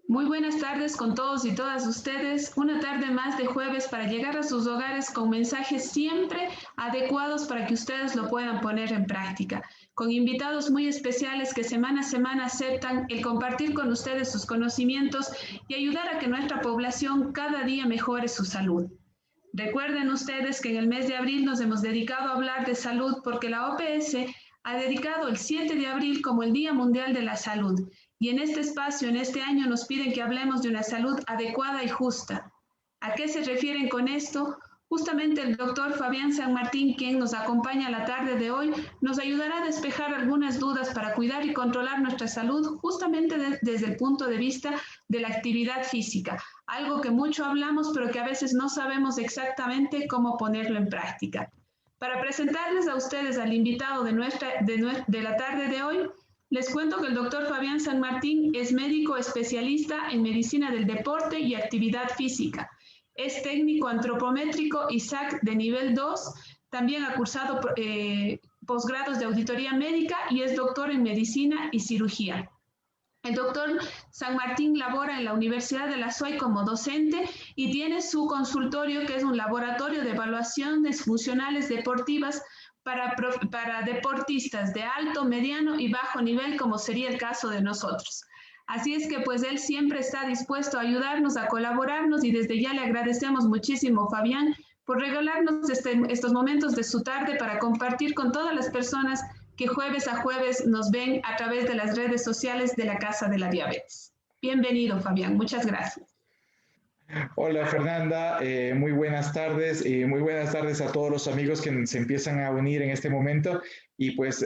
Muy buenas tardes con todos y todas ustedes. Una tarde más de jueves para llegar a sus hogares con mensajes siempre adecuados para que ustedes lo puedan poner en práctica. Con invitados muy especiales que semana a semana aceptan el compartir con ustedes sus conocimientos y ayudar a que nuestra población cada día mejore su salud. Recuerden ustedes que en el mes de abril nos hemos dedicado a hablar de salud porque la OPS ha dedicado el 7 de abril como el Día Mundial de la Salud. Y en este espacio, en este año, nos piden que hablemos de una salud adecuada y justa. ¿A qué se refieren con esto? Justamente el doctor Fabián San Martín, quien nos acompaña la tarde de hoy, nos ayudará a despejar algunas dudas para cuidar y controlar nuestra salud justamente desde el punto de vista de la actividad física, algo que mucho hablamos pero que a veces no sabemos exactamente cómo ponerlo en práctica. Para presentarles a ustedes al invitado de la tarde de hoy, les cuento que el doctor Fabián San Martín es médico especialista en medicina del deporte y actividad física. Es técnico antropométrico ISAC de nivel 2, también ha cursado posgrados de auditoría médica y es doctor en medicina y cirugía. El doctor San Martín labora en la Universidad de la SOY como docente y tiene su consultorio, que es un laboratorio de evaluaciones funcionales deportivas para deportistas de alto, mediano y bajo nivel, como sería el caso de nosotros. Así es que pues él siempre está dispuesto a ayudarnos, a colaborarnos y desde ya le agradecemos muchísimo, Fabián, por regalarnos estos momentos de su tarde para compartir con todas las personas que jueves a jueves nos ven a través de las redes sociales de la Casa de la Diabetes. Bienvenido, Fabián. Muchas gracias. Hola Fernanda, muy buenas tardes y muy buenas tardes a todos los amigos que se empiezan a unir en este momento y pues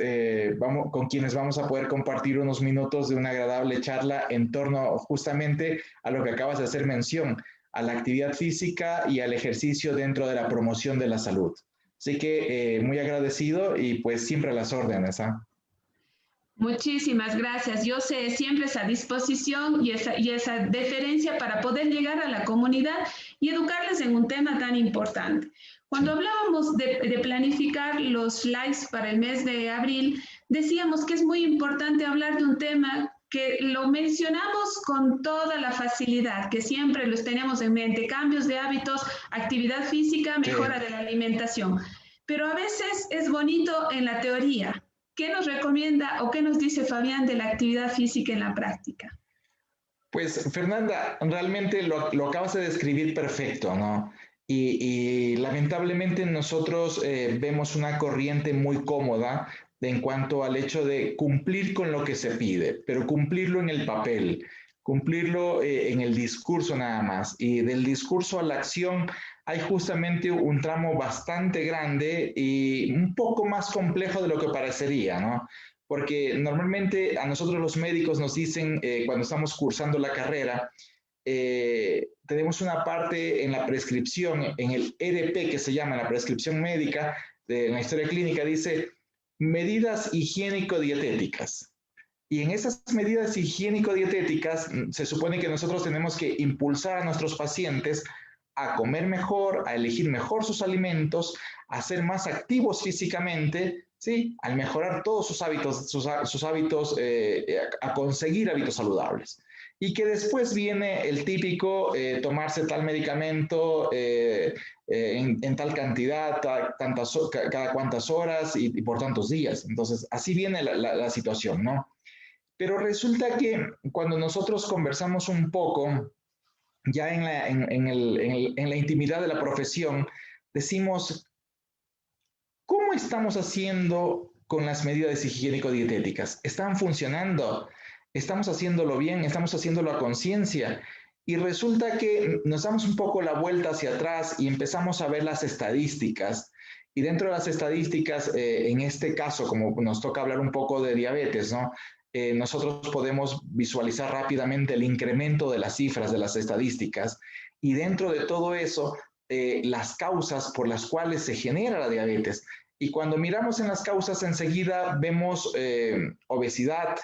con quienes vamos a poder compartir unos minutos de una agradable charla en torno justamente a lo que acabas de hacer mención, a la actividad física y al ejercicio dentro de la promoción de la salud. Así que muy agradecido y pues siempre a las órdenes, ¿eh? Muchísimas gracias. Yo sé siempre esa disposición y esa deferencia para poder llegar a la comunidad y educarles en un tema tan importante. Cuando hablábamos de planificar los slides para el mes de abril, decíamos que es muy importante hablar de un tema que lo mencionamos con toda la facilidad, que siempre los tenemos en mente, cambios de hábitos, actividad física, mejora de la alimentación. Pero a veces es bonito en la teoría. ¿Qué nos recomienda o qué nos dice Fabián de la actividad física en la práctica? Pues Fernanda, realmente lo acabas de describir perfecto, ¿no? Y lamentablemente nosotros vemos una corriente muy cómoda en cuanto al hecho de cumplir con lo que se pide, pero cumplirlo en el papel, cumplirlo en el discurso nada más. Y del discurso a la acción hay justamente un tramo bastante grande y un poco más complejo de lo que parecería, ¿no? Porque normalmente a nosotros los médicos nos dicen cuando estamos cursando la carrera, tenemos una parte en la prescripción, en el EDP que se llama la prescripción médica, de la historia clínica, dice medidas higiénico-dietéticas. Y en esas medidas higiénico-dietéticas se supone que nosotros tenemos que impulsar a nuestros pacientes a comer mejor, a elegir mejor sus alimentos, a ser más activos físicamente, ¿sí? Al mejorar todos sus hábitos, a conseguir hábitos saludables. Y que después viene el típico tomarse tal medicamento en tal cantidad, cada cuantas horas y por tantos días. Entonces, así viene la situación, ¿no? Pero resulta que cuando nosotros conversamos un poco, ya en la intimidad de la profesión, decimos, ¿cómo estamos haciendo con las medidas higiénico-dietéticas? ¿Están funcionando? ¿Estamos haciéndolo bien? ¿Estamos haciéndolo a conciencia? Y resulta que nos damos un poco la vuelta hacia atrás y empezamos a ver las estadísticas. Y dentro de las estadísticas, en este caso, como nos toca hablar un poco de diabetes, ¿no? Nosotros podemos visualizar rápidamente el incremento de las cifras de las estadísticas y dentro de todo eso, las causas por las cuales se genera la diabetes. Y cuando miramos en las causas, enseguida vemos obesidad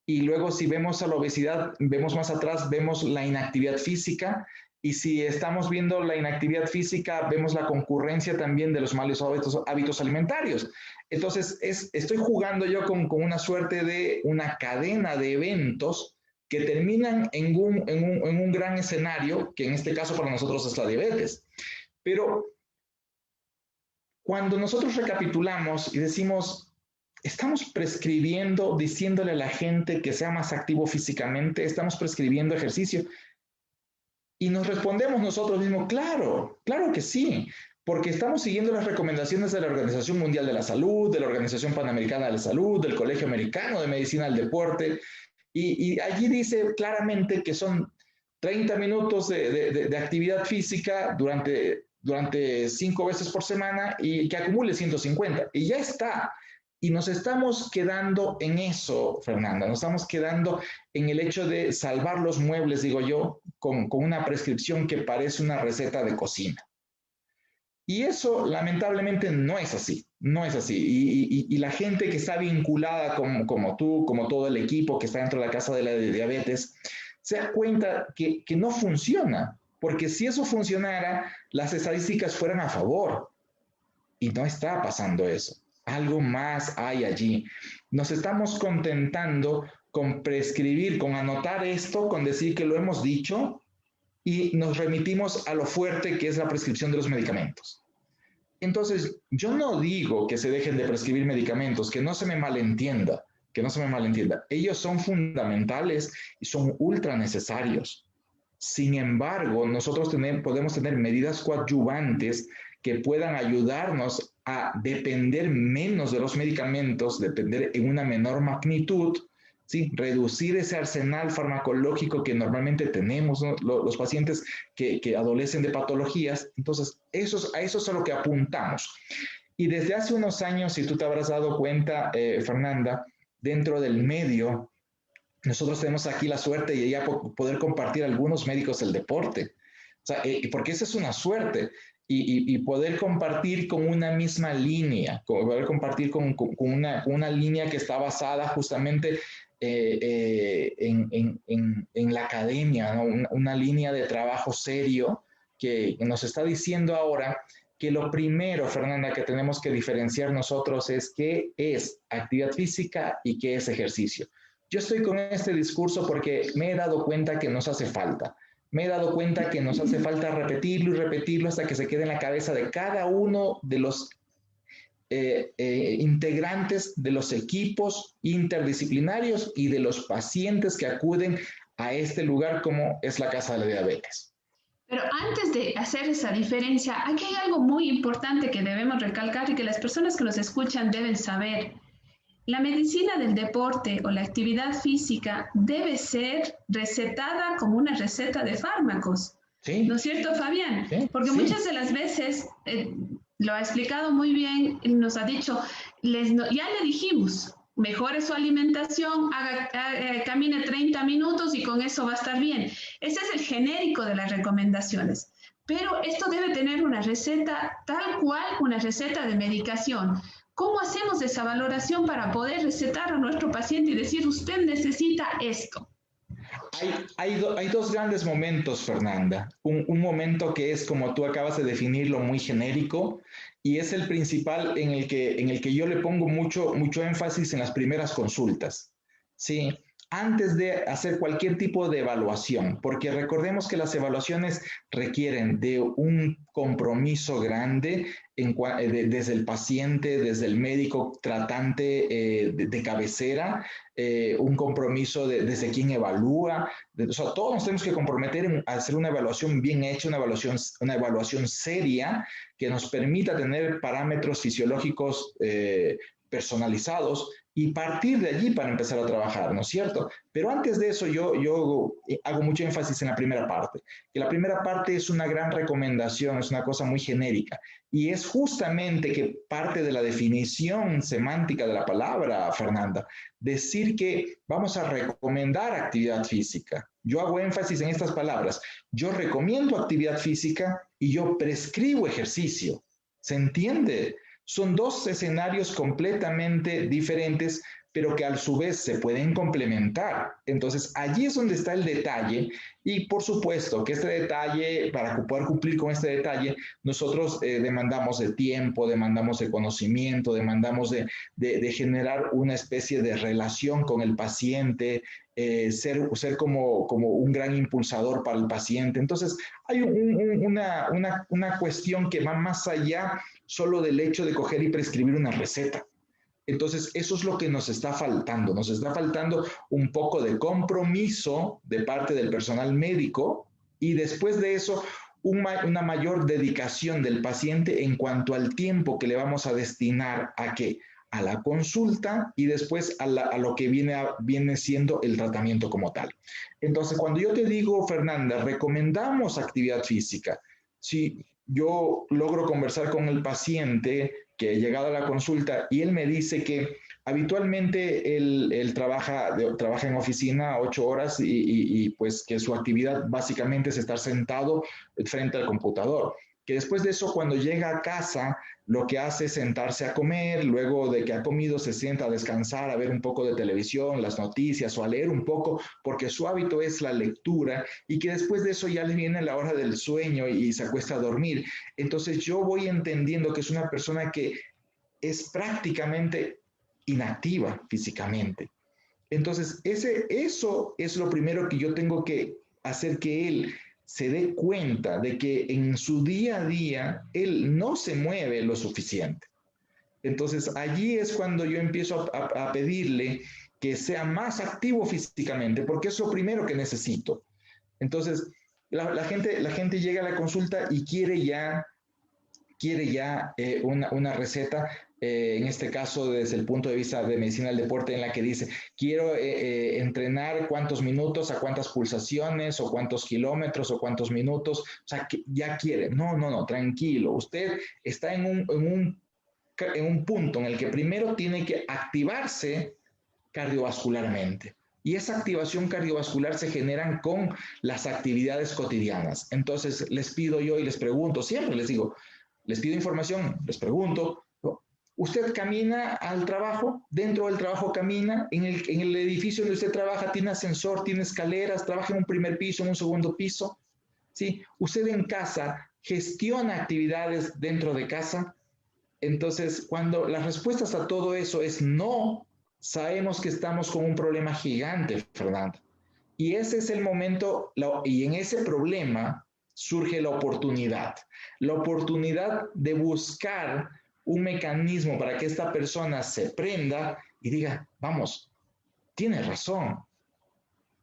y luego si vemos a la obesidad, vemos más atrás, vemos la inactividad física y si estamos viendo la inactividad física, vemos la concurrencia también de los malos hábitos alimentarios. Entonces, estoy jugando yo con una suerte de una cadena de eventos que terminan en un gran escenario, que en este caso para nosotros es la diabetes. Pero cuando nosotros recapitulamos y decimos, estamos prescribiendo, diciéndole a la gente que sea más activo físicamente, estamos prescribiendo ejercicio, y nos respondemos nosotros mismos, claro, claro que sí, porque estamos siguiendo las recomendaciones de la Organización Mundial de la Salud, de la Organización Panamericana de la Salud, del Colegio Americano de Medicina del Deporte, y allí dice claramente que son 30 minutos de actividad física durante 5 veces por semana y que acumule 150, y ya está. Y nos estamos quedando en eso, Fernanda, nos estamos quedando en el hecho de salvar los muebles, digo yo, con una prescripción que parece una receta de cocina. Y eso lamentablemente no es así, no es así. Y la gente que está vinculada como tú, como todo el equipo que está dentro de la Casa de la Diabetes, se da cuenta que no funciona, porque si eso funcionara, las estadísticas fueran a favor. Y no está pasando eso. Algo más hay allí. Nos estamos contentando con prescribir, con anotar esto, con decir que lo hemos dicho, y nos remitimos a lo fuerte que es la prescripción de los medicamentos. Entonces, yo no digo que se dejen de prescribir medicamentos, que no se me malentienda, que no se me malentienda. Ellos son fundamentales y son ultra necesarios. Sin embargo, nosotros podemos tener medidas coadyuvantes que puedan ayudarnos a depender menos de los medicamentos, depender en una menor magnitud, ¿sí? Reducir ese arsenal farmacológico que normalmente tenemos, ¿no? Los pacientes que adolecen de patologías. Entonces, a eso es a lo que apuntamos. Y desde hace unos años, si tú te habrás dado cuenta, Fernanda, dentro del medio, nosotros tenemos aquí la suerte de ya poder compartir algunos médicos del deporte. O sea, porque esa es una suerte. Y poder compartir con una misma línea, poder compartir con una línea que está basada justamente en la academia, ¿no? Una línea de trabajo serio que nos está diciendo ahora que lo primero, Fernanda, que tenemos que diferenciar nosotros es qué es actividad física y qué es ejercicio. Yo estoy con este discurso porque me he dado cuenta que nos hace falta. Me he dado cuenta que nos hace falta repetirlo y repetirlo hasta que se quede en la cabeza de cada uno de los integrantes de los equipos interdisciplinarios y de los pacientes que acuden a este lugar como es la Casa de la Diabetes. Pero antes de hacer esa diferencia, aquí hay algo muy importante que debemos recalcar y que las personas que nos escuchan deben saber. La medicina del deporte o la actividad física debe ser recetada como una receta de fármacos. Sí. ¿No es cierto, Fabián? Sí, porque muchas de las veces, lo ha explicado muy bien, nos ha dicho, ya le dijimos, mejore su alimentación, camine 30 minutos y con eso va a estar bien. Ese es el genérico de las recomendaciones. Pero esto debe tener una receta tal cual, una receta de medicación. ¿Cómo hacemos esa valoración para poder recetar a nuestro paciente y decir, usted necesita esto? Hay dos grandes momentos, Fernanda. Un momento que es, como tú acabas de definirlo, muy genérico, y es el principal en el que yo le pongo mucho énfasis en las primeras consultas, ¿sí? Antes de hacer cualquier tipo de evaluación, porque recordemos que las evaluaciones requieren de un compromiso grande desde el paciente, desde el médico tratante de cabecera, un compromiso desde quien evalúa, o sea, todos nos tenemos que comprometer a hacer una evaluación bien hecha, una evaluación seria que nos permita tener parámetros fisiológicos personalizados y partir de allí para empezar a trabajar, ¿no es cierto? Pero antes de eso yo hago mucho énfasis en la primera parte, que la primera parte es una gran recomendación, es una cosa muy genérica, y es justamente que parte de la definición semántica de la palabra, Fernanda, decir que vamos a recomendar actividad física. Yo hago énfasis en estas palabras, yo recomiendo actividad física y yo prescribo ejercicio, ¿se entiende? Son dos escenarios completamente diferentes, pero que a su vez se pueden complementar. Entonces, allí es donde está el detalle y por supuesto que este detalle, para poder cumplir con este detalle, nosotros demandamos de tiempo, demandamos de conocimiento, demandamos de generar una especie de relación con el paciente, ser como un gran impulsador para el paciente. Entonces, hay una cuestión que va más allá solo del hecho de coger y prescribir una receta. Entonces, eso es lo que nos está faltando. Nos está faltando un poco de compromiso de parte del personal médico y después de eso, una mayor dedicación del paciente en cuanto al tiempo que le vamos a destinar a qué, a la consulta y después a lo que viene siendo el tratamiento como tal. Entonces, cuando yo te digo, Fernanda, recomendamos actividad física, si yo logro conversar con el paciente que he llegado a la consulta y él me dice que habitualmente él trabaja en oficina 8 horas y pues que su actividad básicamente es estar sentado frente al computador. Que después de eso, cuando llega a casa, lo que hace es sentarse a comer, luego de que ha comido se sienta a descansar, a ver un poco de televisión, las noticias o a leer un poco, porque su hábito es la lectura y que después de eso ya le viene la hora del sueño y se acuesta a dormir. Entonces yo voy entendiendo que es una persona que es prácticamente inactiva físicamente. Entonces eso es lo primero que yo tengo que hacer que él se dé cuenta de que en su día a día él no se mueve lo suficiente. Entonces allí es cuando yo empiezo a pedirle que sea más activo físicamente, porque es lo primero que necesito. Entonces la gente llega a la consulta y quiere ya una receta, en este caso desde el punto de vista de medicina del deporte, en la que dice, quiero entrenar cuántos minutos, a cuántas pulsaciones, o cuántos kilómetros, o cuántos minutos, o sea, que ya quiere. No, tranquilo, usted está en un punto en el que primero tiene que activarse cardiovascularmente. Y esa activación cardiovascular se genera con las actividades cotidianas. Entonces les pido yo y les pregunto, siempre les digo, les pido información, les pregunto, ¿usted camina al trabajo? ¿Dentro del trabajo camina? ¿En el edificio donde usted trabaja tiene ascensor, tiene escaleras, trabaja en un primer piso, en un segundo piso? ¿Sí? ¿Usted en casa gestiona actividades dentro de casa? Entonces, cuando las respuestas a todo eso es no, sabemos que estamos con un problema gigante, Fernando. Y ese es el momento, y en ese problema surge la oportunidad de buscar un mecanismo para que esta persona se prenda y diga, vamos, tiene razón.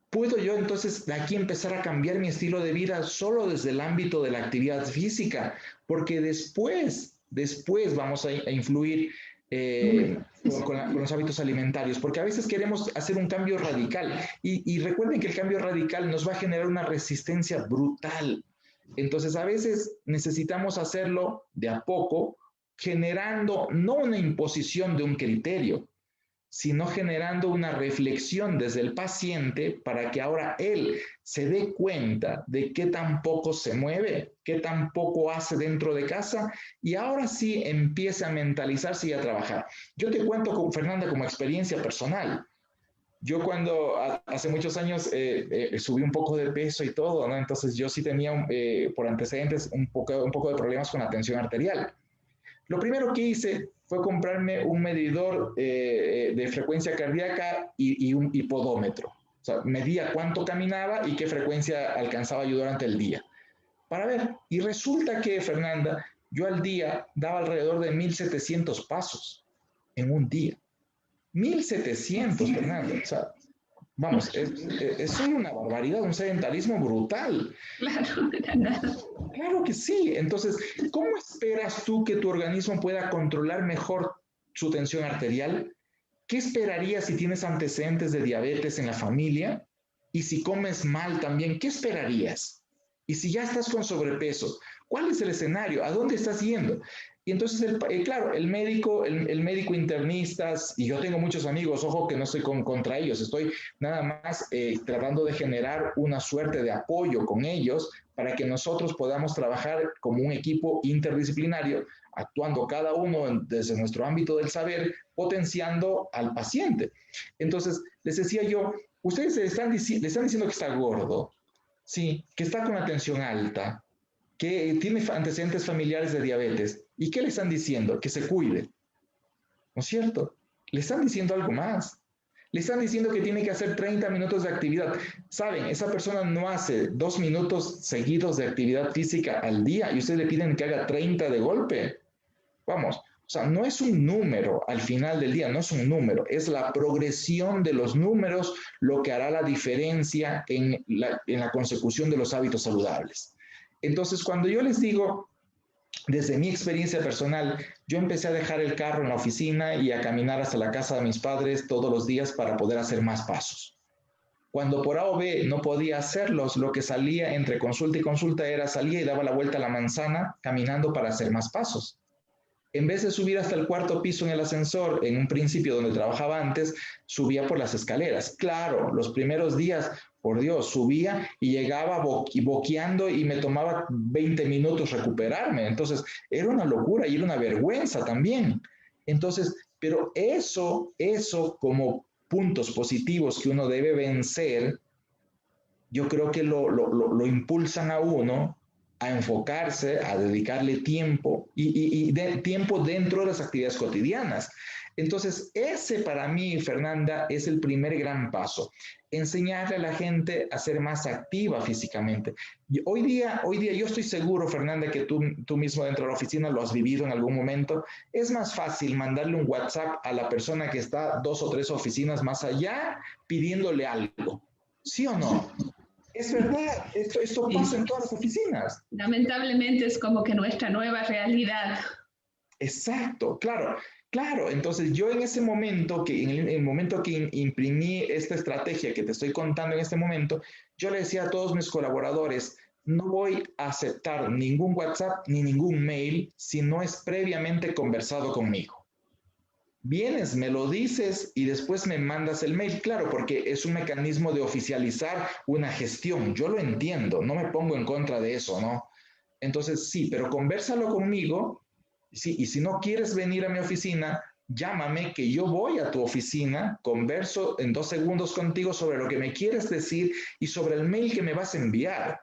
¿Puedo yo entonces de aquí empezar a cambiar mi estilo de vida solo desde el ámbito de la actividad física? Porque después vamos a influir con los hábitos alimentarios, porque a veces queremos hacer un cambio radical y recuerden que el cambio radical nos va a generar una resistencia brutal. Entonces a veces necesitamos hacerlo de a poco, generando no una imposición de un criterio, sino generando una reflexión desde el paciente para que ahora él se dé cuenta de qué tan poco se mueve, qué tan poco hace dentro de casa y ahora sí empiece a mentalizarse y a trabajar. Yo te cuento, Fernanda, como experiencia personal. Yo cuando hace muchos años subí un poco de peso y todo, ¿no? Entonces yo sí tenía por antecedentes un poco de problemas con la tensión arterial. Lo primero que hice fue comprarme un medidor de frecuencia cardíaca y un hipodómetro. O sea, medía cuánto caminaba y qué frecuencia alcanzaba yo durante el día. Para ver, y resulta que, Fernanda, yo al día daba alrededor de 1.700 pasos en un día. 1.700, Fernanda. O sea, vamos, es una barbaridad, un sedentarismo brutal. Claro que sí. Entonces, ¿cómo esperas tú que tu organismo pueda controlar mejor su tensión arterial? ¿Qué esperarías si tienes antecedentes de diabetes en la familia? Y si comes mal también, ¿qué esperarías? Y si ya estás con sobrepeso, ¿cuál es el escenario? ¿A dónde estás yendo? Y entonces, claro, el médico internistas, y yo tengo muchos amigos, ojo que no estoy contra ellos, estoy nada más tratando de generar una suerte de apoyo con ellos para que nosotros podamos trabajar como un equipo interdisciplinario, actuando cada uno desde nuestro ámbito del saber, potenciando al paciente. Entonces, les decía yo, ustedes le están diciendo que está gordo, sí, que está con la tensión alta, que tiene antecedentes familiares de diabetes. ¿Y qué le están diciendo? Que se cuide. ¿No es cierto? Le están diciendo algo más. Le están diciendo que tiene que hacer 30 minutos de actividad. Saben, esa persona no hace 2 minutos seguidos de actividad física al día y ustedes le piden que haga 30 de golpe. Vamos, o sea, no es un número al final del día, no es un número, es la progresión de los números lo que hará la diferencia en la consecución de los hábitos saludables. Entonces, cuando yo les digo, desde mi experiencia personal, yo empecé a dejar el carro en la oficina y a caminar hasta la casa de mis padres todos los días para poder hacer más pasos. Cuando por A o B no podía hacerlos, lo que salía entre consulta y consulta era salía y daba la vuelta a la manzana caminando para hacer más pasos. En vez de subir hasta el 4º piso en el ascensor, en un principio donde trabajaba antes, subía por las escaleras. Claro, los primeros días, por Dios, subía y llegaba boqueando y me tomaba 20 minutos recuperarme. Entonces, era una locura y era una vergüenza también. Entonces, pero eso como puntos positivos que uno debe vencer, yo creo que lo impulsan a uno a enfocarse, a dedicarle tiempo y tiempo dentro de las actividades cotidianas. Entonces, ese para mí, Fernanda, es el primer gran paso. Enseñarle a la gente a ser más activa físicamente. Y hoy día yo estoy seguro, Fernanda, que tú mismo dentro de la oficina lo has vivido en algún momento. Es más fácil mandarle un WhatsApp a la persona que está 2 o 3 oficinas más allá pidiéndole algo. ¿Sí o no? Es verdad, esto pasa en todas las oficinas. Lamentablemente es como que nuestra nueva realidad. Exacto, claro. Entonces yo en ese momento, en el momento que imprimí esta estrategia que te estoy contando en este momento, yo le decía a todos mis colaboradores, no voy a aceptar ningún WhatsApp ni ningún mail si no es previamente conversado conmigo. Vienes, me lo dices y después me mandas el mail, claro, porque es un mecanismo de oficializar una gestión. Yo lo entiendo, no me pongo en contra de eso, ¿no? Entonces, sí, pero convérsalo conmigo, sí, y si no quieres venir a mi oficina, llámame que yo voy a tu oficina, converso en 2 segundos contigo sobre lo que me quieres decir y sobre el mail que me vas a enviar.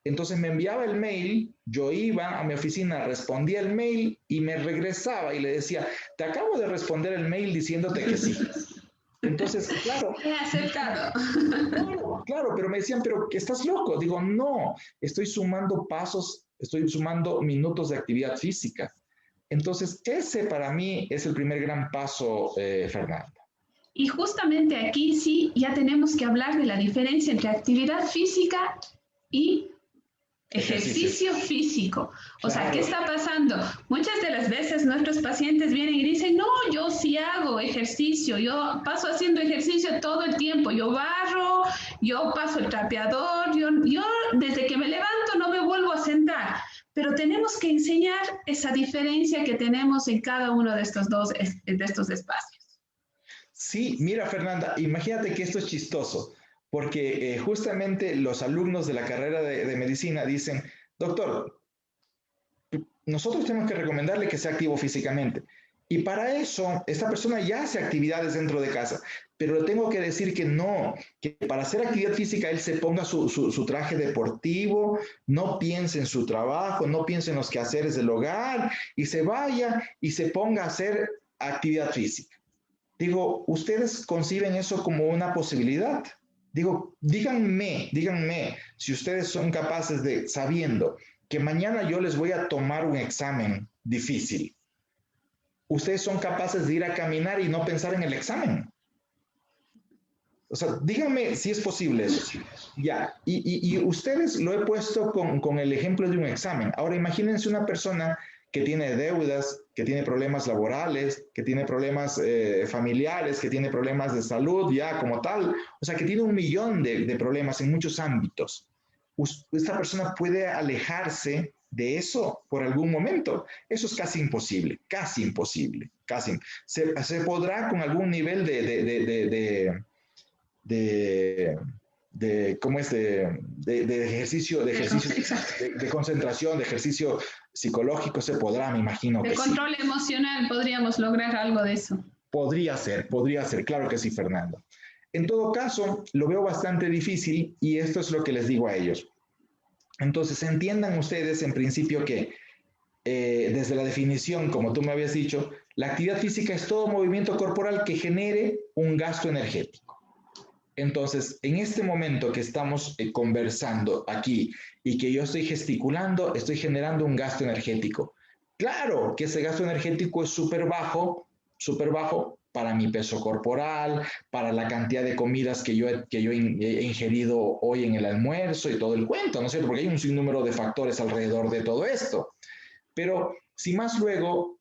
Entonces me enviaba el mail, yo iba a mi oficina, respondía el mail y me regresaba y le decía, te acabo de responder el mail diciéndote que sí. Entonces, claro. He aceptado. Claro, pero me decían, pero ¿estás loco? Digo, no, estoy sumando pasos, estoy sumando minutos de actividad física. Entonces, ese para mí es el primer gran paso, Fernanda. Y justamente aquí sí, ya tenemos que hablar de la diferencia entre actividad física y ejercicio físico. O sea, ¿qué está pasando? Muchas de las veces nuestros pacientes vienen y dicen, no, yo sí hago ejercicio, yo paso haciendo ejercicio todo el tiempo, yo barro, yo paso el trapeador, yo desde que me levanto no me vuelvo a sentar. Pero tenemos que enseñar esa diferencia que tenemos en cada uno de estos espacios. Sí, mira, Fernanda, imagínate que esto es chistoso. Porque justamente los alumnos de la carrera de medicina dicen, doctor, nosotros tenemos que recomendarle que sea activo físicamente. Y para eso, esta persona ya hace actividades dentro de casa, pero le tengo que decir que no, que para hacer actividad física él se ponga su traje deportivo, no piense en su trabajo, no piense en los quehaceres del hogar y se vaya y se ponga a hacer actividad física. Digo, ¿ustedes conciben eso como una posibilidad? Digo, díganme si ustedes son capaces de, sabiendo que mañana yo les voy a tomar un examen difícil, ustedes son capaces de ir a caminar y no pensar en el examen. O sea, díganme si es posible eso. Ya, y ustedes lo he puesto con el ejemplo de un examen. Ahora imagínense una persona que tiene deudas, que tiene problemas laborales, que tiene problemas familiares, que tiene problemas de salud ya como tal, o sea, que tiene 1.000.000 de problemas en muchos ámbitos. Esta persona puede alejarse de eso por algún momento. Eso es casi imposible, casi imposible. Se podrá con algún nivel ¿cómo es? De ejercicio, de concentración, de ejercicio psicológico, se podrá, me imagino que sí. De control emocional podríamos lograr algo de eso. Podría ser, claro que sí, Fernando. En todo caso, lo veo bastante difícil y esto es lo que les digo a ellos. Entonces, entiendan ustedes en principio que desde la definición, como tú me habías dicho, la actividad física es todo movimiento corporal que genere un gasto energético. Entonces, en este momento que estamos conversando aquí y que yo estoy gesticulando, estoy generando un gasto energético. Claro que ese gasto energético es súper bajo para mi peso corporal, para la cantidad de comidas que yo he ingerido hoy en el almuerzo y todo el cuento, ¿no es cierto? Porque hay un sinnúmero de factores alrededor de todo esto. Pero si más luego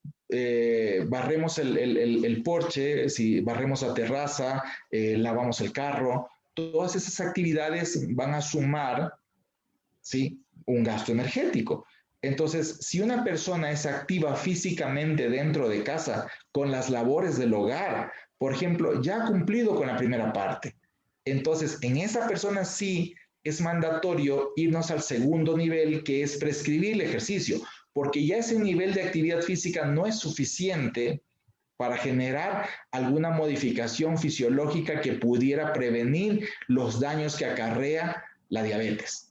barremos el porche, si barremos la terraza, lavamos el carro, todas esas actividades van a sumar, ¿sí?, un gasto energético. Entonces, si una persona es activa físicamente dentro de casa con las labores del hogar, por ejemplo, ya ha cumplido con la primera parte. Entonces, en esa persona sí es mandatorio irnos al segundo nivel, que es prescribir el ejercicio, porque ya ese nivel de actividad física no es suficiente para generar alguna modificación fisiológica que pudiera prevenir los daños que acarrea la diabetes.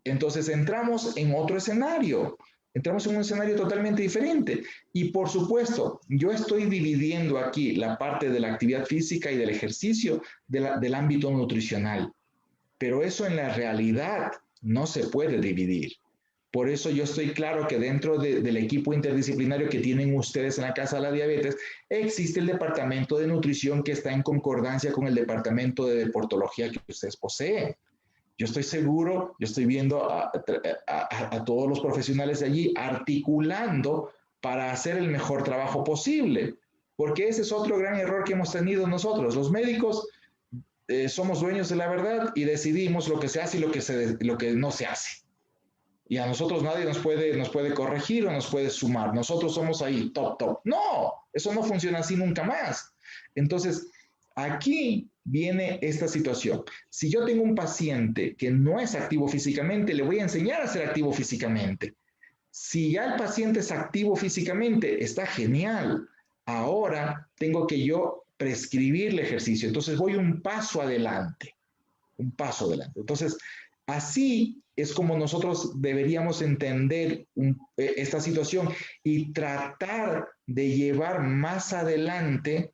Entonces entramos en otro escenario, entramos en un escenario totalmente diferente. Y por supuesto, yo estoy dividiendo aquí la parte de la actividad física y del ejercicio del ámbito nutricional, pero eso en la realidad no se puede dividir. Por eso yo estoy claro que dentro del equipo interdisciplinario que tienen ustedes en la Casa de la Diabetes, existe el departamento de nutrición que está en concordancia con el departamento de deportología que ustedes poseen. Yo estoy seguro, yo estoy viendo a todos los profesionales de allí articulando para hacer el mejor trabajo posible, porque ese es otro gran error que hemos tenido nosotros. Los médicos somos dueños de la verdad y decidimos lo que se hace y lo que no se hace. Y a nosotros nadie nos puede corregir o nos puede sumar. Nosotros somos ahí, top. No, eso no funciona así nunca más. Entonces, aquí viene esta situación. Si yo tengo un paciente que no es activo físicamente, le voy a enseñar a ser activo físicamente. Si ya el paciente es activo físicamente, está genial. Ahora tengo que yo prescribir el ejercicio. Entonces voy un paso adelante. Entonces, así es como nosotros deberíamos entender esta situación y tratar de llevar más adelante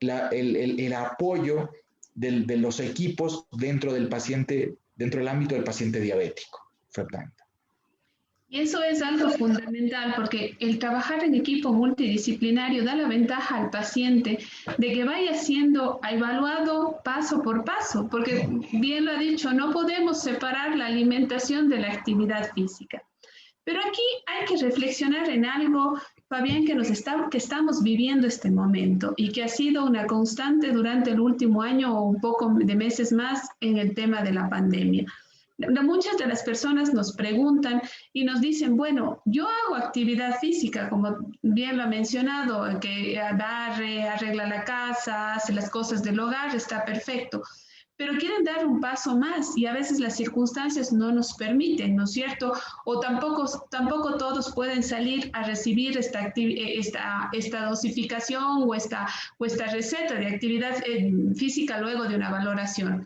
el apoyo de los equipos dentro del ámbito del paciente diabético, Fernanda. Y eso es algo fundamental porque el trabajar en equipo multidisciplinario da la ventaja al paciente de que vaya siendo evaluado paso por paso, porque bien lo ha dicho, no podemos separar la alimentación de la actividad física. Pero aquí hay que reflexionar en algo, Fabián, que estamos viviendo este momento y que ha sido una constante durante el último año o un poco de meses más en el tema de la pandemia. Muchas de las personas nos preguntan y nos dicen, bueno, yo hago actividad física, como bien lo ha mencionado, que barre, arregla la casa, hace las cosas del hogar, está perfecto. Pero quieren dar un paso más y a veces las circunstancias no nos permiten, ¿no es cierto? O tampoco todos pueden salir a recibir esta dosificación o esta receta de actividad física luego de una valoración.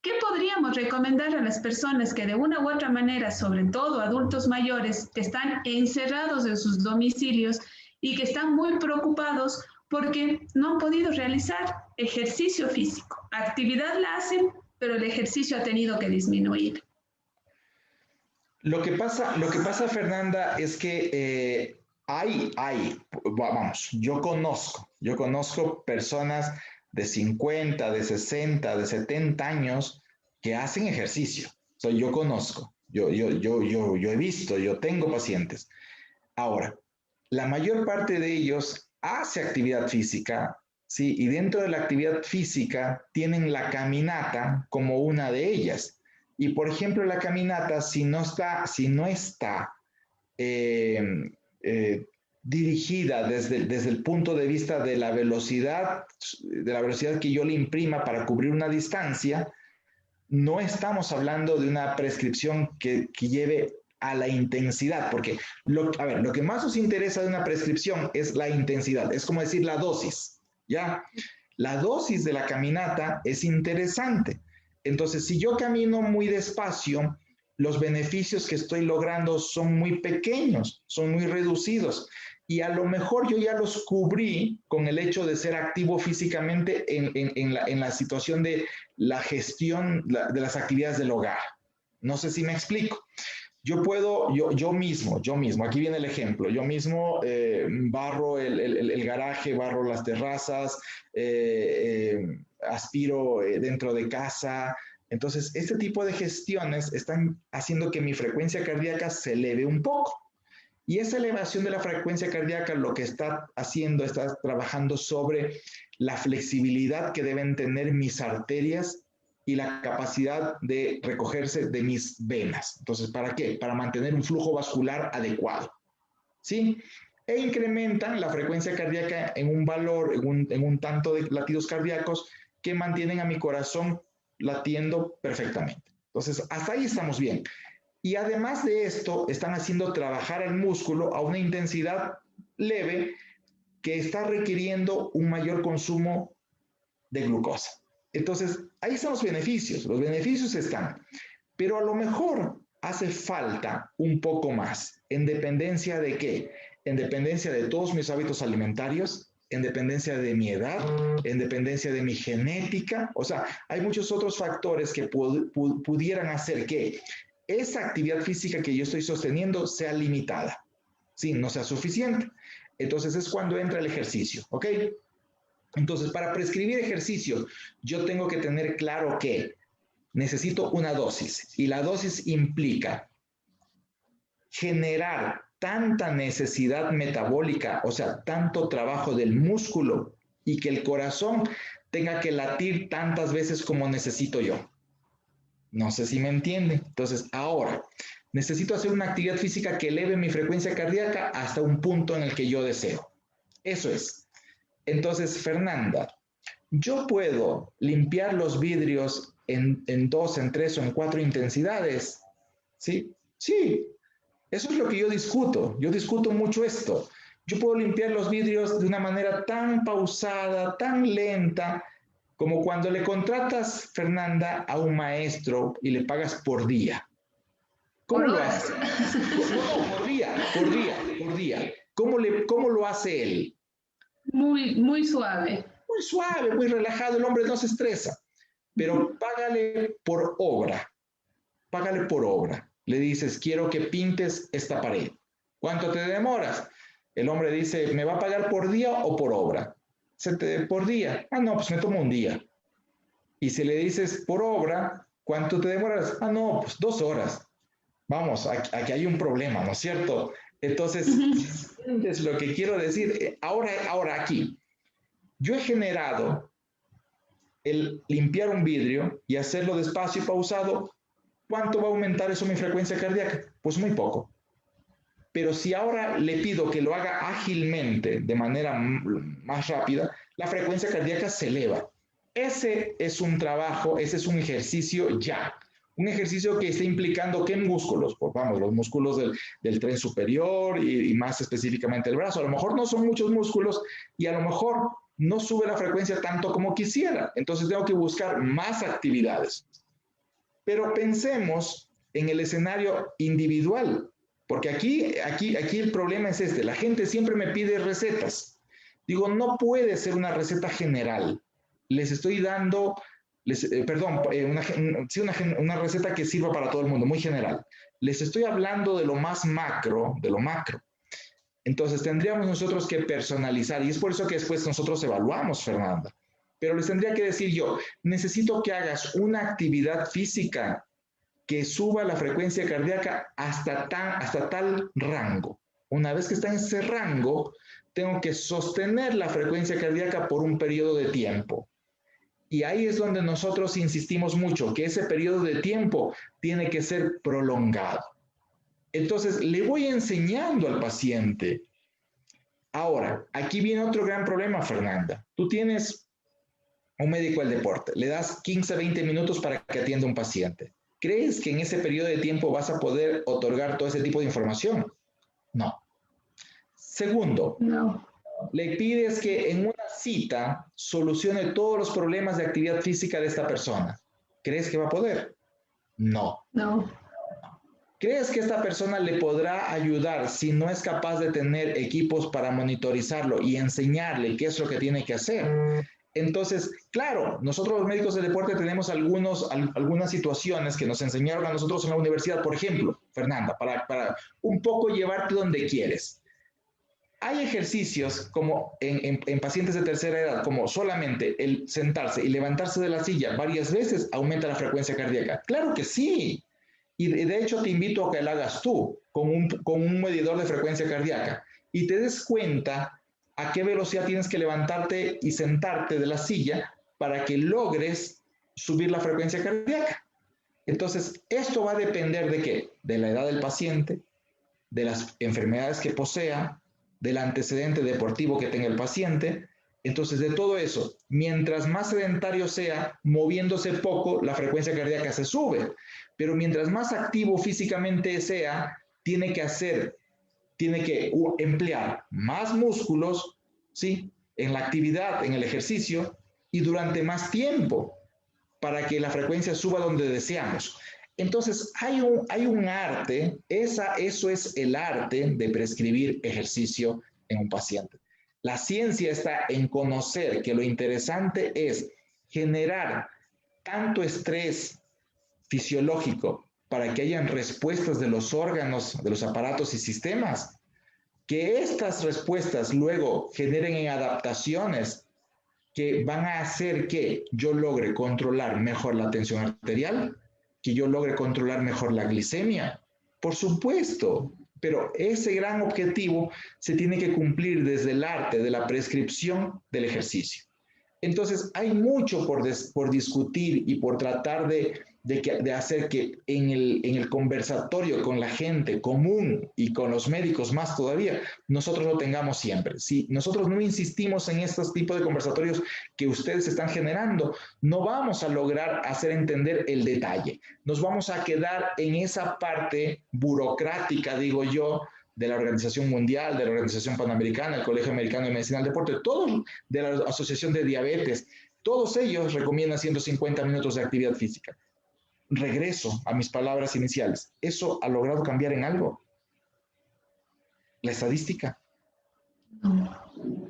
¿Qué podríamos recomendar a las personas que de una u otra manera, sobre todo adultos mayores, que están encerrados en sus domicilios y que están muy preocupados porque no han podido realizar ejercicio físico? Actividad la hacen, pero el ejercicio ha tenido que disminuir. Lo que pasa, Fernanda, es que yo conozco personas de 50, de 60, de 70 años que hacen ejercicio. O sea, yo conozco, yo he visto, yo tengo pacientes. Ahora, la mayor parte de ellos hace actividad física, ¿sí? Y dentro de la actividad física tienen la caminata como una de ellas. Y por ejemplo, la caminata, si no está dirigida desde el punto de vista de la velocidad que yo le imprima para cubrir una distancia, no estamos hablando de una prescripción que lleve a la intensidad, porque lo que más nos interesa de una prescripción es la intensidad, es como decir la dosis, ¿ya? La dosis de la caminata es interesante. Entonces, si yo camino muy despacio, los beneficios que estoy logrando son muy pequeños, son muy reducidos. Y a lo mejor yo ya los cubrí con el hecho de ser activo físicamente en la situación de la gestión de las actividades del hogar. No sé si me explico. Yo mismo, aquí viene el ejemplo, yo mismo barro el garaje, barro las terrazas, aspiro dentro de casa. Entonces, este tipo de gestiones están haciendo que mi frecuencia cardíaca se eleve un poco. Y esa elevación de la frecuencia cardíaca lo que está haciendo, está trabajando sobre la flexibilidad que deben tener mis arterias y la capacidad de recogerse de mis venas. Entonces, ¿para qué? Para mantener un flujo vascular adecuado, ¿sí? E incrementan la frecuencia cardíaca en un valor, en un tanto de latidos cardíacos que mantienen a mi corazón latiendo perfectamente. Entonces, hasta ahí estamos bien. Y además de esto, están haciendo trabajar al músculo a una intensidad leve que está requiriendo un mayor consumo de glucosa. Entonces, ahí están los beneficios están, pero a lo mejor hace falta un poco más, ¿en dependencia de qué? En dependencia de todos mis hábitos alimentarios, en dependencia de mi edad, en dependencia de mi genética, o sea, hay muchos otros factores que pudieran hacer que esa actividad física que yo estoy sosteniendo sea limitada, ¿sí? No sea suficiente. Entonces es cuando entra el ejercicio, ¿ok? Entonces, para prescribir ejercicio, yo tengo que tener claro que necesito una dosis y la dosis implica generar tanta necesidad metabólica, o sea, tanto trabajo del músculo y que el corazón tenga que latir tantas veces como necesito yo. No sé si me entienden. Entonces, ahora, necesito hacer una actividad física que eleve mi frecuencia cardíaca hasta un punto en el que yo deseo. Eso es. Entonces, Fernanda, yo puedo limpiar los vidrios en 2, en 3 o en 4 intensidades. ¿Sí? Sí. Eso es lo que yo discuto. Yo discuto mucho esto. Yo puedo limpiar los vidrios de una manera tan pausada, tan lenta, como cuando le contratas, Fernanda, a un maestro y le pagas por día. ¿Cómo lo haces? No, por día. ¿Cómo lo hace él? Muy suave. Muy suave, muy relajado, el hombre no se estresa. Pero págale por obra. Págale por obra. Le dices, quiero que pintes esta pared. ¿Cuánto te demoras? El hombre dice, ¿me va a pagar por día o por obra? Por día. Ah, no, pues me tomo un día. Y si le dices por obra, ¿cuánto te demoras? Ah, no, pues 2 horas. Vamos, aquí hay un problema, ¿no es cierto? Entonces, ¿entiendes lo que quiero decir? Ahora aquí, yo he generado el limpiar un vidrio y hacerlo despacio y pausado. ¿Cuánto va a aumentar eso mi frecuencia cardíaca? Pues muy poco. Pero si ahora le pido que lo haga ágilmente, de manera más rápida, la frecuencia cardíaca se eleva. Ese es un trabajo, ese es un ejercicio ya. Un ejercicio que está implicando ¿qué músculos? Pues vamos, los músculos del tren superior y más específicamente el brazo. A lo mejor no son muchos músculos y a lo mejor no sube la frecuencia tanto como quisiera. Entonces tengo que buscar más actividades. Pero pensemos en el escenario individual. Porque aquí el problema es este, la gente siempre me pide recetas. Digo, no puede ser una receta general. Les estoy dando, una receta que sirva para todo el mundo, muy general. Les estoy hablando de lo más macro, de lo macro. Entonces tendríamos nosotros que personalizar, y es por eso que después nosotros evaluamos, Fernanda. Pero les tendría que decir yo, necesito que hagas una actividad física que suba la frecuencia cardíaca hasta tal rango. Una vez que está en ese rango, tengo que sostener la frecuencia cardíaca por un periodo de tiempo. Y ahí es donde nosotros insistimos mucho, que ese periodo de tiempo tiene que ser prolongado. Entonces, le voy enseñando al paciente. Ahora, aquí viene otro gran problema, Fernanda. Tú tienes un médico del deporte, le das 15, 20 minutos para que atienda a un paciente. ¿Crees que en ese periodo de tiempo vas a poder otorgar todo ese tipo de información? No. Segundo, No. le pides que en una cita solucione todos los problemas de actividad física de esta persona. ¿Crees que va a poder? No. No. ¿Crees que esta persona le podrá ayudar si no es capaz de tener equipos para monitorizarlo y enseñarle qué es lo que tiene que hacer? Entonces, claro, nosotros los médicos del deporte tenemos algunas situaciones que nos enseñaron a nosotros en la universidad. Por ejemplo, Fernanda, para un poco llevarte donde quieres. Hay ejercicios como en pacientes de tercera edad, como solamente el sentarse y levantarse de la silla varias veces aumenta la frecuencia cardíaca. Claro que sí. Y de hecho te invito a que lo hagas tú con un medidor de frecuencia cardíaca y te des cuenta a qué velocidad tienes que levantarte y sentarte de la silla para que logres subir la frecuencia cardíaca. Entonces, esto va a depender ¿de qué? De la edad del paciente, de las enfermedades que posea, del antecedente deportivo que tenga el paciente. Entonces, de todo eso, mientras más sedentario sea, moviéndose poco, la frecuencia cardíaca se sube. Pero mientras más activo físicamente sea, tiene que emplear más músculos, ¿sí? En la actividad, en el ejercicio, y durante más tiempo, para que la frecuencia suba donde deseamos. Entonces, hay un arte, eso es el arte de prescribir ejercicio en un paciente. La ciencia está en conocer que lo interesante es generar tanto estrés fisiológico para que hayan respuestas de los órganos, de los aparatos y sistemas, que estas respuestas luego generen en adaptaciones que van a hacer que yo logre controlar mejor la tensión arterial, que yo logre controlar mejor la glicemia. Por supuesto, pero ese gran objetivo se tiene que cumplir desde el arte de la prescripción del ejercicio. Entonces, hay mucho por discutir y por tratar de hacer que en el conversatorio con la gente común y con los médicos más todavía, nosotros lo tengamos siempre. Si nosotros no insistimos en estos tipos de conversatorios que ustedes están generando, no vamos a lograr hacer entender el detalle. Nos vamos a quedar en esa parte burocrática, digo yo, de la Organización Mundial, de la Organización Panamericana, el Colegio Americano de Medicina del Deporte, todos de la Asociación de Diabetes, todos ellos recomiendan 150 minutos de actividad física. Regreso a mis palabras iniciales. ¿Eso ha logrado cambiar en algo? ¿La estadística?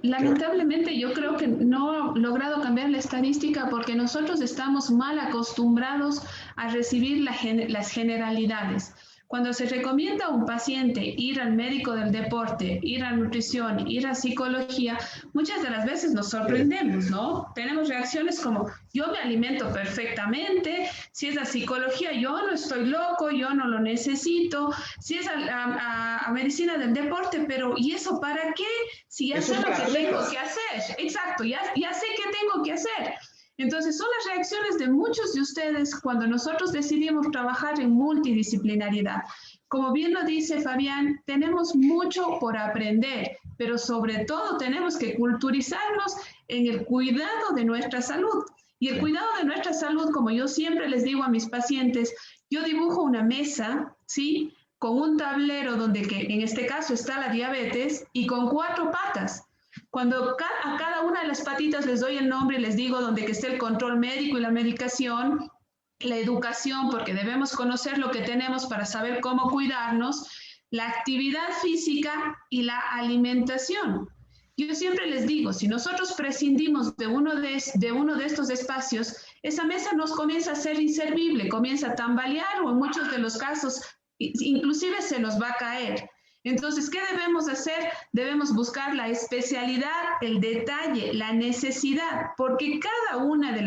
Lamentablemente yo creo que no ha logrado cambiar la estadística porque nosotros estamos mal acostumbrados a recibir las generalidades. Cuando se recomienda a un paciente ir al médico del deporte, ir a nutrición, ir a psicología, muchas de las veces nos sorprendemos, ¿no? Tenemos reacciones como, yo me alimento perfectamente, si es a psicología, yo no estoy loco, yo no lo necesito, si es a medicina del deporte, pero ¿y eso para qué? Si ya sé lo que tengo que hacer. Exacto, ya sé qué tengo que hacer. Entonces, son las reacciones de muchos de ustedes cuando nosotros decidimos trabajar en multidisciplinaridad. Como bien lo dice Fabián, tenemos mucho por aprender, pero sobre todo tenemos que culturizarnos en el cuidado de nuestra salud. Y el cuidado de nuestra salud, como yo siempre les digo a mis pacientes, yo dibujo una mesa, ¿sí? Con un tablero donde en este caso está la diabetes y con 4 patas. Cuando a cada una de las patitas les doy el nombre y les digo donde que esté el control médico y la medicación, la educación, porque debemos conocer lo que tenemos para saber cómo cuidarnos, la actividad física y la alimentación. Yo siempre les digo, si nosotros prescindimos de uno de estos espacios, esa mesa nos comienza a ser inservible, comienza a tambalear o en muchos de los casos inclusive se nos va a caer. Entonces, ¿qué debemos hacer? Debemos buscar la especialidad, el detalle, la necesidad, porque cada una de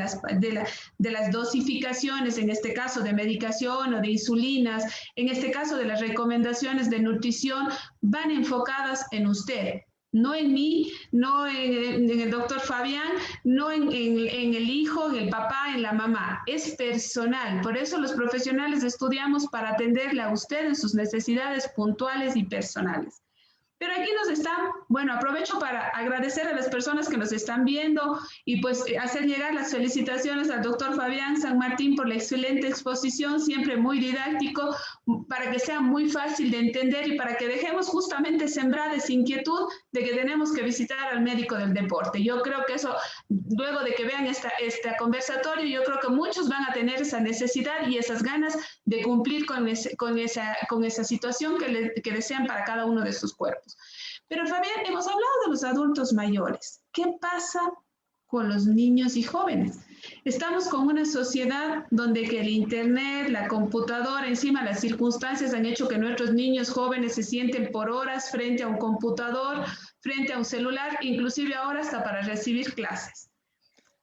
las dosificaciones, en este caso de medicación o de insulinas, en este caso de las recomendaciones de nutrición, van enfocadas en usted. No en mí, no en el doctor Fabián, no en el hijo, en el papá, en la mamá. Es personal. Por eso los profesionales estudiamos para atenderle a usted en sus necesidades puntuales y personales. Pero aquí nos están, bueno, aprovecho para agradecer a las personas que nos están viendo y pues hacer llegar las felicitaciones al doctor Fabián San Martín por la excelente exposición, siempre muy didáctico, para que sea muy fácil de entender y para que dejemos justamente sembrada esa inquietud de que tenemos que visitar al médico del deporte. Yo creo que eso, luego de que vean este conversatorio, yo creo que muchos van a tener esa necesidad y esas ganas de cumplir con esa situación que desean para cada uno de sus cuerpos. Pero Fabián, hemos hablado de los adultos mayores. ¿Qué pasa con los niños y jóvenes? Estamos con una sociedad donde que el internet, la computadora, encima las circunstancias han hecho que nuestros niños jóvenes se sienten por horas frente a un computador, frente a un celular, inclusive ahora hasta para recibir clases.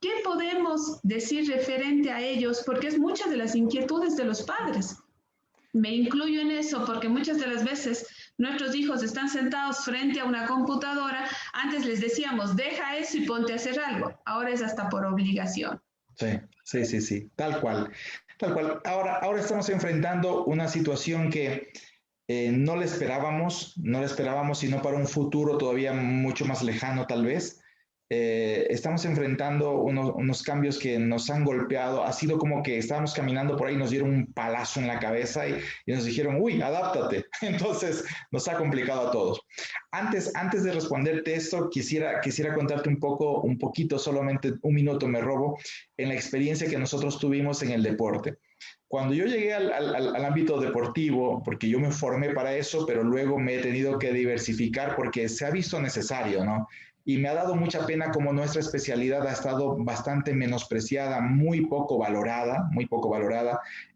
¿Qué podemos decir referente a ellos? Porque es muchas de las inquietudes de los padres. Me incluyo en eso porque muchas de las veces nuestros hijos están sentados frente a una computadora. Antes les decíamos, deja eso y ponte a hacer algo. Ahora es hasta por obligación. Sí, tal cual. Ahora estamos enfrentando una situación que no la esperábamos, sino para un futuro todavía mucho más lejano tal vez. Estamos enfrentando unos cambios que nos han golpeado. Ha sido como que estábamos caminando por ahí, nos dieron un palazo en la cabeza y nos dijeron, uy, adáptate. Entonces nos ha complicado a todos. Antes de responderte esto, quisiera contarte un poquito, solamente un minuto me robo, en la experiencia que nosotros tuvimos en el deporte. Cuando yo llegué al ámbito deportivo, porque yo me formé para eso, pero luego me he tenido que diversificar porque se ha visto necesario, ¿no? Y me ha dado mucha pena como nuestra especialidad ha estado bastante menospreciada, muy poco valorada.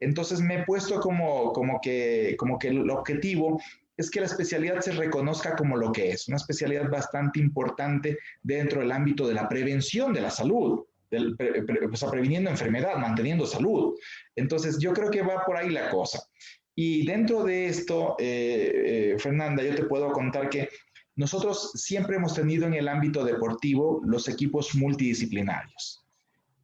Entonces me he puesto como que el objetivo es que la especialidad se reconozca como lo que es, una especialidad bastante importante dentro del ámbito de la prevención de la salud, previniendo enfermedad, manteniendo salud. Entonces yo creo que va por ahí la cosa. Y dentro de esto, Fernanda, yo te puedo contar que nosotros siempre hemos tenido en el ámbito deportivo los equipos multidisciplinarios.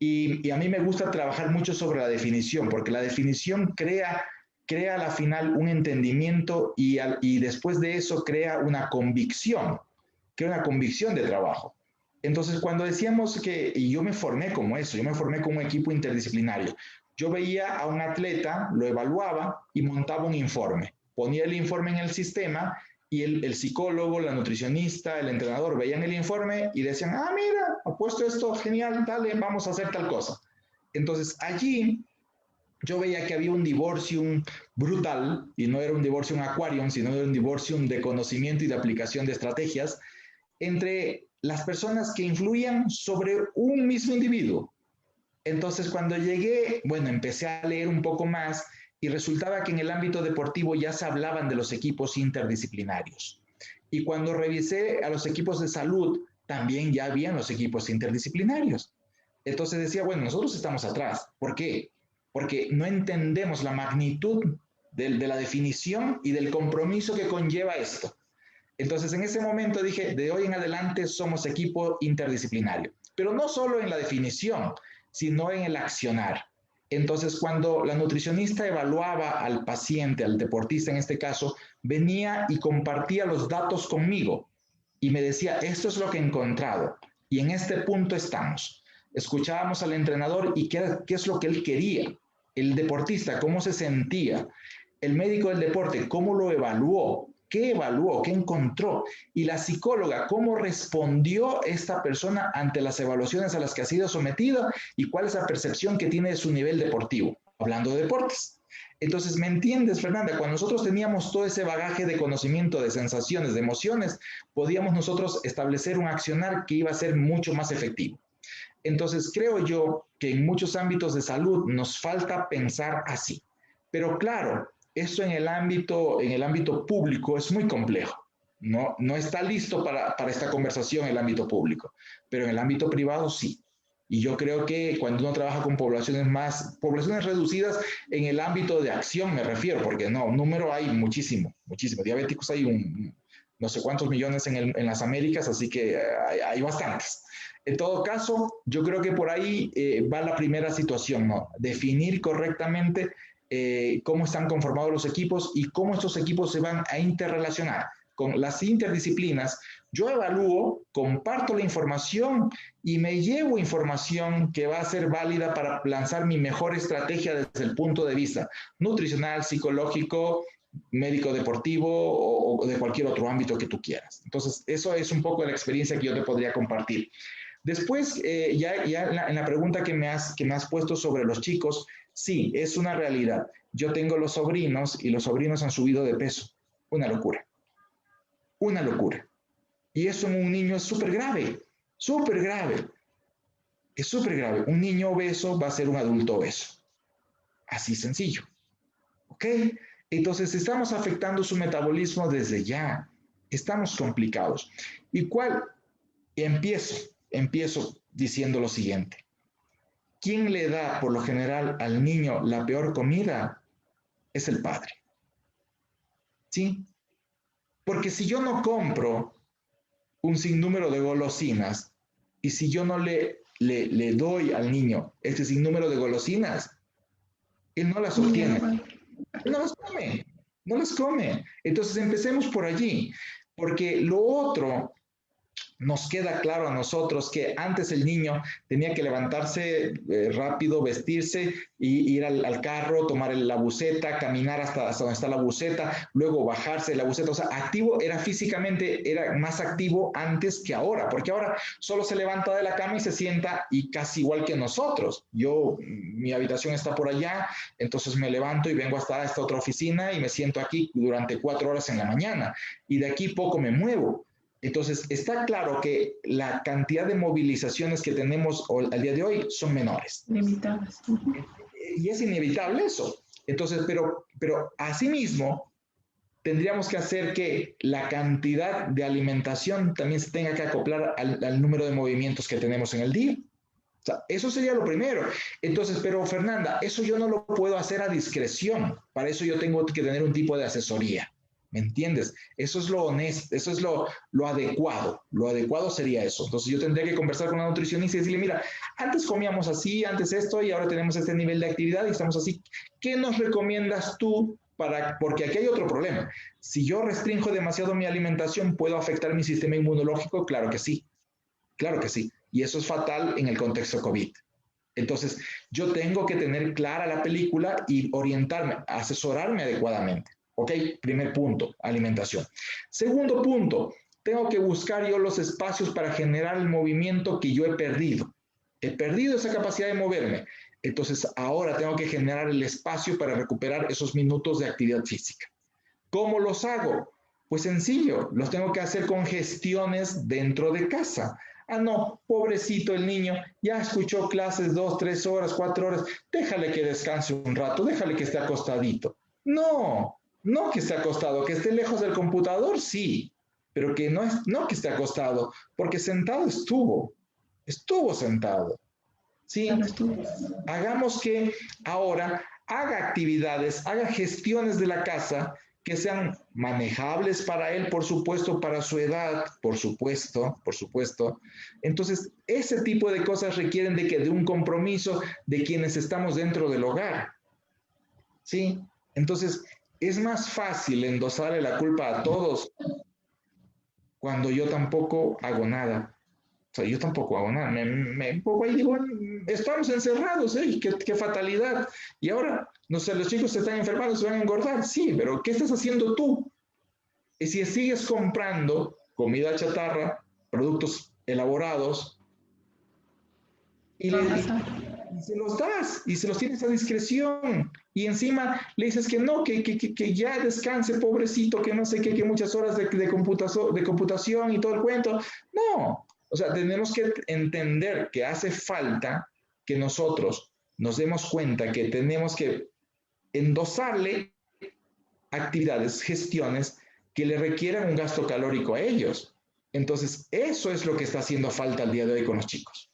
Y a mí me gusta trabajar mucho sobre la definición, porque la definición crea a la final un entendimiento y después de eso crea una convicción de trabajo. Entonces, cuando decíamos y yo me formé como eso, yo me formé como un equipo interdisciplinario. Yo veía a un atleta, lo evaluaba y montaba un informe. Ponía el informe en el sistema y el psicólogo, la nutricionista, el entrenador veían el informe y decían, mira, ha puesto esto, genial, dale, vamos a hacer tal cosa. Entonces allí yo veía que había un divorcio brutal, y no era un divorcio aquarium, sino era un divorcio de conocimiento y de aplicación de estrategias entre las personas que influían sobre un mismo individuo. Entonces cuando llegué, empecé a leer un poco más y resultaba que en el ámbito deportivo ya se hablaban de los equipos interdisciplinarios. Y cuando revisé a los equipos de salud, también ya habían los equipos interdisciplinarios. Entonces decía, nosotros estamos atrás. ¿Por qué? Porque no entendemos la magnitud de la definición y del compromiso que conlleva esto. Entonces en ese momento dije, de hoy en adelante somos equipo interdisciplinario. Pero no solo en la definición, sino en el accionar. Entonces, cuando la nutricionista evaluaba al paciente, al deportista en este caso, venía y compartía los datos conmigo y me decía, esto es lo que he encontrado y en este punto estamos. Escuchábamos al entrenador y qué es lo que él quería, el deportista, cómo se sentía, el médico del deporte, cómo lo evaluó, qué encontró, y la psicóloga, cómo respondió esta persona ante las evaluaciones a las que ha sido sometida y cuál es la percepción que tiene de su nivel deportivo, hablando de deportes. Entonces, ¿me entiendes, Fernanda? Cuando nosotros teníamos todo ese bagaje de conocimiento, de sensaciones, de emociones, podíamos nosotros establecer un accionar que iba a ser mucho más efectivo. Entonces, creo yo que en muchos ámbitos de salud nos falta pensar así. Pero claro, esto en el ámbito público es muy complejo. No está listo para esta conversación en el ámbito público, pero en el ámbito privado sí. Y yo creo que cuando uno trabaja con poblaciones reducidas en el ámbito de acción me refiero, porque número hay muchísimo. Diabéticos hay no sé cuántos millones en las Américas, así que hay bastantes. En todo caso, yo creo que por ahí va la primera situación, ¿no? Definir correctamente cómo están conformados los equipos y cómo estos equipos se van a interrelacionar con las interdisciplinas. Yo evalúo, comparto la información y me llevo información que va a ser válida para lanzar mi mejor estrategia desde el punto de vista nutricional, psicológico, médico deportivo o de cualquier otro ámbito que tú quieras. Entonces, eso es un poco la experiencia que yo te podría compartir. Después, ya en la pregunta que me has puesto sobre los chicos, sí, es una realidad. Yo tengo los sobrinos y los sobrinos han subido de peso. Una locura. Una locura. Y eso en un niño es súper grave, súper grave. Es súper grave. Un niño obeso va a ser un adulto obeso. Así sencillo. ¿Ok? Entonces estamos afectando su metabolismo desde ya. Estamos complicados. ¿Y cuál? Empiezo diciendo lo siguiente. ¿Quién le da por lo general al niño la peor comida? Es el padre. ¿Sí? Porque si yo no compro un sinnúmero de golosinas y si yo no le doy al niño este sinnúmero de golosinas, él no las obtiene. Él no las come. No las come. Entonces empecemos por allí, porque lo otro nos queda claro a nosotros que antes el niño tenía que levantarse rápido, vestirse y ir al carro, tomar la buseta, caminar hasta donde está la buseta, luego bajarse de la buseta. O sea, activo era físicamente, era más activo antes que ahora, porque ahora solo se levanta de la cama y se sienta y casi igual que nosotros. Mi habitación está por allá, entonces me levanto y vengo hasta esta otra oficina y me siento aquí durante 4 horas en la mañana y de aquí poco me muevo. Entonces, está claro que la cantidad de movilizaciones que tenemos al día de hoy son menores. Limitadas. Y es inevitable eso. Entonces, pero asimismo, tendríamos que hacer que la cantidad de alimentación también se tenga que acoplar al número de movimientos que tenemos en el día. O sea, eso sería lo primero. Entonces, pero Fernanda, eso yo no lo puedo hacer a discreción. Para eso yo tengo que tener un tipo de asesoría. ¿Me entiendes? Eso es lo honesto, eso es lo adecuado. Lo adecuado sería eso. Entonces yo tendría que conversar con una nutricionista y decirle, mira, antes comíamos así, antes esto, y ahora tenemos este nivel de actividad y estamos así. ¿Qué nos recomiendas tú? Porque aquí hay otro problema. Si yo restringo demasiado mi alimentación, ¿puedo afectar mi sistema inmunológico? Claro que sí. Claro que sí. Y eso es fatal en el contexto COVID. Entonces, yo tengo que tener clara la película y orientarme, asesorarme adecuadamente. ¿Ok? Primer punto, alimentación. Segundo punto, tengo que buscar yo los espacios para generar el movimiento que yo he perdido. He perdido esa capacidad de moverme. Entonces, ahora tengo que generar el espacio para recuperar esos minutos de actividad física. ¿Cómo los hago? Pues sencillo, los tengo que hacer con gestiones dentro de casa. Ah, no, pobrecito el niño, ya escuchó clases 2, 3 horas, 4 horas, déjale que descanse un rato, déjale que esté acostadito. No que esté acostado, que esté lejos del computador, sí, pero que no que esté acostado, porque sentado estuvo sentado. ¿Sí? Hagamos que ahora haga actividades, haga gestiones de la casa que sean manejables para él, por supuesto, para su edad, por supuesto. Entonces, ese tipo de cosas requieren de un compromiso de quienes estamos dentro del hogar. ¿Sí? Entonces, es más fácil endosarle la culpa a todos cuando yo tampoco hago nada. O sea, yo tampoco hago nada. Me pongo ahí y digo, estamos encerrados, ¿eh? Qué fatalidad. Y ahora, no sé, los chicos se están enfermando, se van a engordar. Sí, pero ¿qué estás haciendo tú? Y si sigues comprando comida chatarra, productos elaborados, y se los das, y se los tienes a discreción, y encima le dices que no, que ya descanse, pobrecito, que no sé qué, que muchas horas de computación y todo el cuento. No, o sea, tenemos que entender que hace falta que nosotros nos demos cuenta que tenemos que endosarle actividades, gestiones que le requieran un gasto calórico a ellos. Entonces, eso es lo que está haciendo falta al día de hoy con los chicos.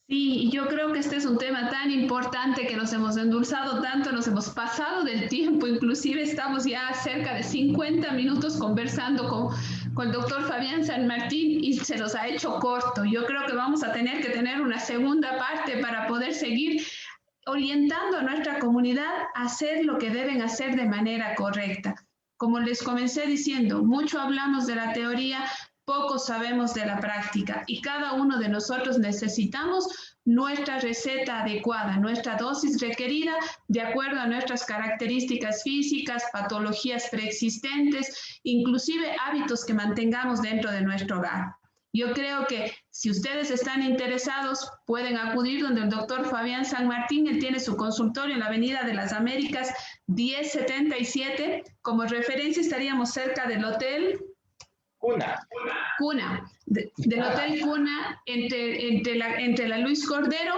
Sí, y yo creo que este es un tema tan importante que nos hemos endulzado tanto, nos hemos pasado del tiempo, inclusive estamos ya cerca de 50 minutos conversando con el doctor Fabián San Martín y se nos ha hecho corto. Yo creo que vamos a tener que tener una segunda parte para poder seguir orientando a nuestra comunidad a hacer lo que deben hacer de manera correcta. Como les comencé diciendo, mucho hablamos de la teoría, poco sabemos de la práctica y cada uno de nosotros necesitamos nuestra receta adecuada, nuestra dosis requerida de acuerdo a nuestras características físicas, patologías preexistentes, inclusive hábitos que mantengamos dentro de nuestro hogar. Yo creo que si ustedes están interesados, pueden acudir donde el doctor Fabián San Martín. Él tiene su consultorio en la Avenida de las Américas 1077. Como referencia estaríamos cerca del Hotel Cuna, del Hotel Cuna, entre la Luis Cordero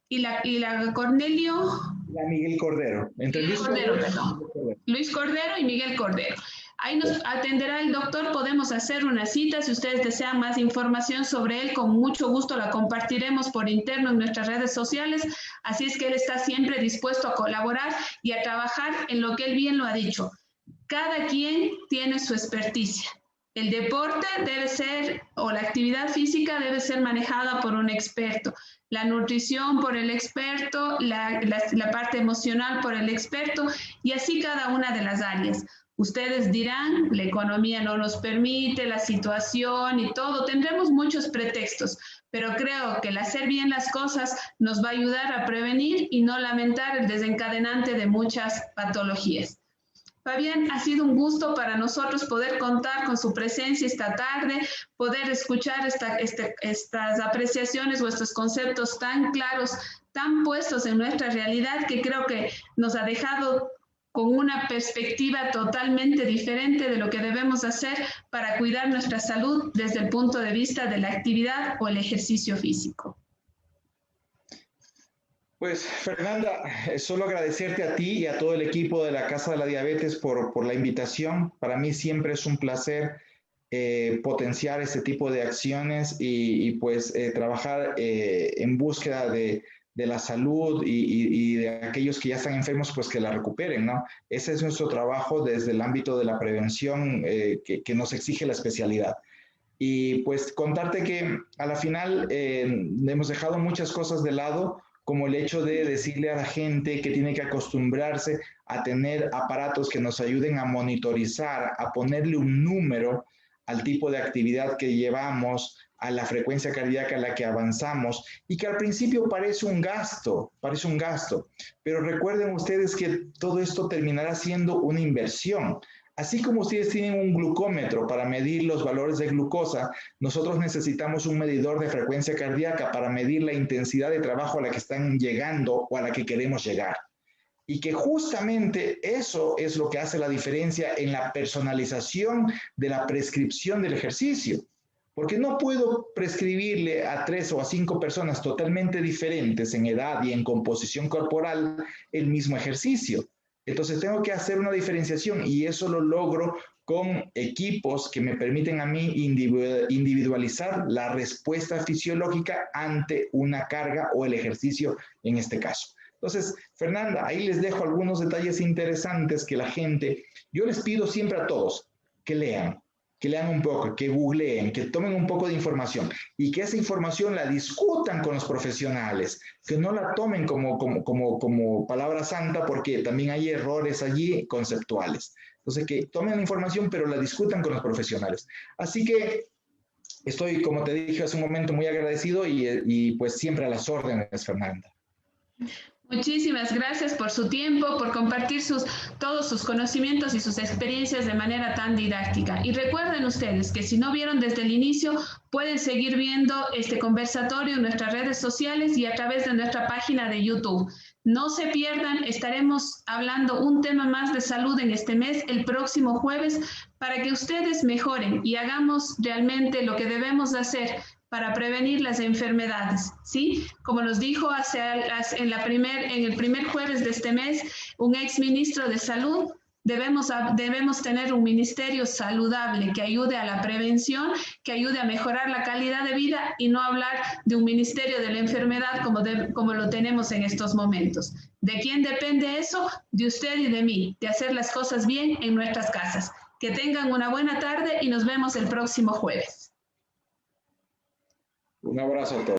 y la Cornelio. La Miguel Cordero. Entre Luis Cordero, perdón. Luis Cordero y Miguel Cordero. Ahí nos atenderá el doctor, podemos hacer una cita. Si ustedes desean más información sobre él, con mucho gusto la compartiremos por interno en nuestras redes sociales. Así es que él está siempre dispuesto a colaborar y a trabajar en lo que él bien lo ha dicho. Cada quien tiene su experticia. El deporte debe ser, o la actividad física debe ser manejada por un experto. La nutrición por el experto, la parte emocional por el experto, y así cada una de las áreas. Ustedes dirán, la economía no nos permite, la situación y todo, tendremos muchos pretextos, pero creo que el hacer bien las cosas nos va a ayudar a prevenir y no lamentar el desencadenante de muchas patologías. Fabián, ha sido un gusto para nosotros poder contar con su presencia esta tarde, poder escuchar estas apreciaciones, vuestros conceptos tan claros, tan puestos en nuestra realidad, que creo que nos ha dejado con una perspectiva totalmente diferente de lo que debemos hacer para cuidar nuestra salud desde el punto de vista de la actividad o el ejercicio físico. Pues Fernanda, solo agradecerte a ti y a todo el equipo de la Casa de la Diabetes por la invitación. Para mí siempre es un placer potenciar este tipo de acciones y pues trabajar en búsqueda de la salud y de aquellos que ya están enfermos, pues que la recuperen, ¿no? Ese es nuestro trabajo desde el ámbito de la prevención que nos exige la especialidad. Y pues contarte que a la final hemos dejado muchas cosas de lado, como el hecho de decirle a la gente que tiene que acostumbrarse a tener aparatos que nos ayuden a monitorizar, a ponerle un número al tipo de actividad que llevamos, a la frecuencia cardíaca a la que avanzamos, y que al principio parece un gasto, pero recuerden ustedes que todo esto terminará siendo una inversión. Así como ustedes tienen un glucómetro para medir los valores de glucosa, nosotros necesitamos un medidor de frecuencia cardíaca para medir la intensidad de trabajo a la que están llegando o a la que queremos llegar. Y que justamente eso es lo que hace la diferencia en la personalización de la prescripción del ejercicio. Porque no puedo prescribirle a 3 o a 5 personas totalmente diferentes en edad y en composición corporal el mismo ejercicio. Entonces tengo que hacer una diferenciación y eso lo logro con equipos que me permiten a mí individualizar la respuesta fisiológica ante una carga o el ejercicio en este caso. Entonces, Fernanda, ahí les dejo algunos detalles interesantes que la gente, yo les pido siempre a todos que lean un poco, que googleen, que tomen un poco de información y que esa información la discutan con los profesionales, que no la tomen como palabra santa, porque también hay errores allí conceptuales. Entonces, que tomen la información, pero la discutan con los profesionales. Así que estoy, como te dije hace un momento, muy agradecido y pues siempre a las órdenes, Fernanda. Muchísimas gracias por su tiempo, por compartir todos sus conocimientos y sus experiencias de manera tan didáctica. Y recuerden ustedes que si no vieron desde el inicio, pueden seguir viendo este conversatorio en nuestras redes sociales y a través de nuestra página de YouTube. No se pierdan, estaremos hablando un tema más de salud en este mes, el próximo jueves, para que ustedes mejoren y hagamos realmente lo que debemos hacer para prevenir las enfermedades, ¿sí? Como nos dijo en el primer jueves de este mes, un exministro de Salud, Debemos tener un ministerio saludable que ayude a la prevención, que ayude a mejorar la calidad de vida y no hablar de un ministerio de la enfermedad como lo tenemos en estos momentos. ¿De quién depende eso? De usted y de mí, de hacer las cosas bien en nuestras casas. Que tengan una buena tarde y nos vemos el próximo jueves. Un abrazo a todos.